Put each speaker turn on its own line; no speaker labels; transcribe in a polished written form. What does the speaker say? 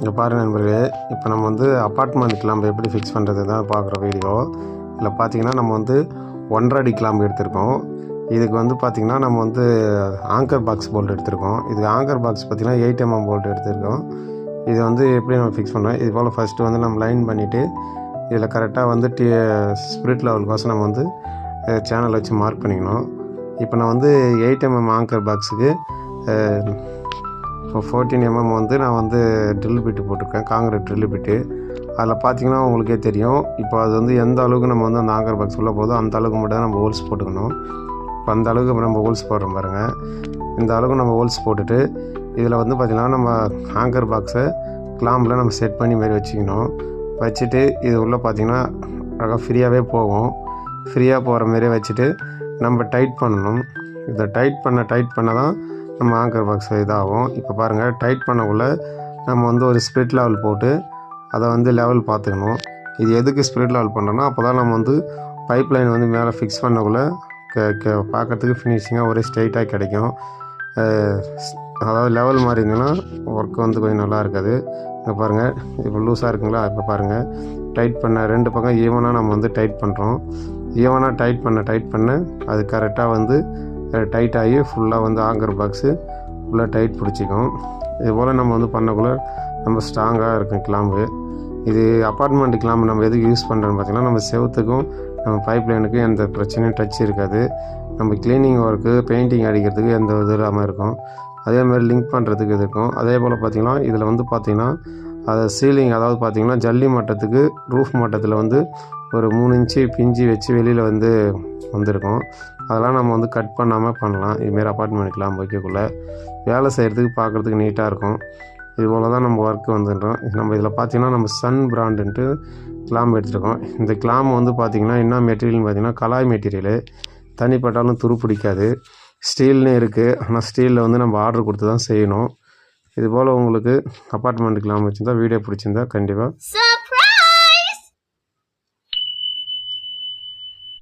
இங்கே பாருங்கள் நண்பர்களே, இப்போ நம்ம வந்து அப்பார்ட்மெண்ட் கிளாம்பு எப்படி ஃபிக்ஸ் பண்ணுறது தான் பார்க்குற வீடியோ. இதில் பார்த்தீங்கன்னா நம்ம வந்து 1.5 அடி கிளாம்பு எடுத்திருக்கோம். இதுக்கு வந்து பார்த்திங்கன்னா நம்ம வந்து ஆங்கர் பாக்ஸ் போல்ட் எடுத்திருக்கோம். இதுக்கு ஆங்கர் பாக்ஸ் பார்த்திங்கன்னா 8 mm போல்ட் எடுத்திருக்கோம். இது வந்து எப்படி நம்ம ஃபிக்ஸ் பண்ணுறோம், இது போல் ஃபஸ்ட்டு வந்து நம்ம லைன் பண்ணிவிட்டு இதில் கரெக்டாக வந்து ஸ்பிரிட் லெவலுக்கோசம் நம்ம வந்து சேனல் வச்சு மார்க் பண்ணிக்கணும். இப்போ நான் வந்து 8 mm ஆங்கர் பாக்ஸுக்கு இப்போ 14 mm வந்து நான் வந்து ட்ரில் பிட்டு போட்டிருக்கேன், காங்கிரீட் ட்ரில் பிட்டு. அதில் பார்த்திங்கன்னா உங்களுக்கே தெரியும். இப்போ அது வந்து எந்த அளவுக்கு நம்ம வந்து அந்த ஆங்கர் பாக்ஸ் உள்ளே போதோ அந்த அளவுக்கு மட்டும் தான் நம்ம ஹோல்ஸ் போட்டுக்கணும். இப்போ அந்த அளவுக்கு நம்ம ஹோல்ஸ் போடுறோம் பாருங்கள். இந்த அளவுக்கு நம்ம ஹோல்ஸ் போட்டுட்டு இதில் வந்து பார்த்திங்கன்னா நம்ம ஆங்கர் பாக்ஸை கிளாம்பில் நம்ம செட் பண்ணி மாரி வச்சுக்கணும். வச்சுட்டு இது உள்ளே பார்த்திங்கன்னா அழகாக ஃப்ரீயாகவே போகும். ஃப்ரீயாக போகிற மாரியே வச்சுட்டு நம்ம டைட் பண்ணணும். இதை டைட் பண்ண தான் நம்ம ஆங்கர் பாக்ஸ் இதாகும். இப்போ பாருங்கள், டைட் பண்ணக்குள்ளே நம்ம வந்து ஒரு ஸ்பிரிட் லெவல் போட்டு அதை வந்து லெவல் பார்த்துக்கணும். இது எதுக்கு ஸ்பிரிட் லெவல் பண்ணுறோன்னா அப்போ தான் நம்ம வந்து பைப் லைன் வந்து மேலே ஃபிக்ஸ் பண்ணக்குள்ளே பார்க்குறதுக்கு ஃபினிஷிங்காக ஒரே ஸ்ட்ரைட்டாக கிடைக்கும். அதாவது லெவல் மாதிரி இருந்ததுன்னா ஒர்க் வந்து கொஞ்சம் நல்லா இருக்காது. இப்போ பாருங்கள், இப்போ லூஸாக இருக்குங்களா. இப்போ பாருங்கள், டைட் பண்ண 2 பக்கம் ஈவனாக நம்ம வந்து டைட் பண்ணுறோம். ஈவனாக டைட் பண்ண அது கரெக்டாக வந்து டைட் ஆகி ஃபுல்லாக வந்து ஆங்கர் பாக்ஸு ஃபுல்லாக டைட் பிடிச்சிக்கும். இது போல் நம்ம வந்து பண்ணக்குள்ளே நம்ம ஸ்ட்ராங்காக இருக்கும் கிளாம்பு. இது அப்பார்ட்மெண்ட் கிளாம்பு நம்ம எதுக்கு யூஸ் பண்ணுறோன்னு பார்த்திங்கன்னா நம்ம செவத்துக்கும் நம்ம பைப் லைனுக்கும் எந்த பிரச்சனையும் டச் இருக்காது. நம்ம க்ளீனிங் ஒர்க்கு, பெயிண்டிங் அடிக்கிறதுக்கு எந்த இது இல்லாமல் இருக்கும். அதேமாதிரி லிங்க் பண்ணுறதுக்கு இது இருக்கும். அதே போல் பார்த்திங்கன்னா இதில் வந்து பார்த்திங்கன்னா அதை சீலிங், அதாவது பார்த்திங்கன்னா ஜல்லி மட்டத்துக்கு ரூஃப் மட்டத்தில் வந்து ஒரு 3 இன்ச்சு பிஞ்சு வச்சு வெளியில் வந்து வந்திருக்கும். அதெல்லாம் நம்ம வந்து கட் பண்ணாமல் பண்ணலாம். இதுமாரி அப்பார்ட்மெண்ட் கிளாம்பு வைக்கக்குள்ளே வேலை செய்கிறதுக்கு பார்க்குறதுக்கு நீட்டாக இருக்கும். இது போல் தான் நம்ம ஒர்க்கு வந்துடுறோம். நம்ம இதில் பார்த்திங்கன்னா நம்ம சன் பிராண்டுன்ட்டு கிளாம்பு எடுத்துருக்கோம். இந்த கிளாம்பு வந்து பார்த்திங்கன்னா என்ன மெட்டீரியல்னு பார்த்திங்கன்னா கலாய் மெட்டீரியலு. தண்ணி பட்டாலும் துரு பிடிக்காது. ஸ்டீல்னு இருக்குது, ஆனால் ஸ்டீலில் வந்து நம்ம ஆர்டர் கொடுத்து தான் செய்யணும். இது போல் உங்களுக்கு அப்பார்ட்மெண்ட் கிளாம்பு வச்சுருந்தா வீடியோ பிடிச்சிருந்தா கண்டிப்பாக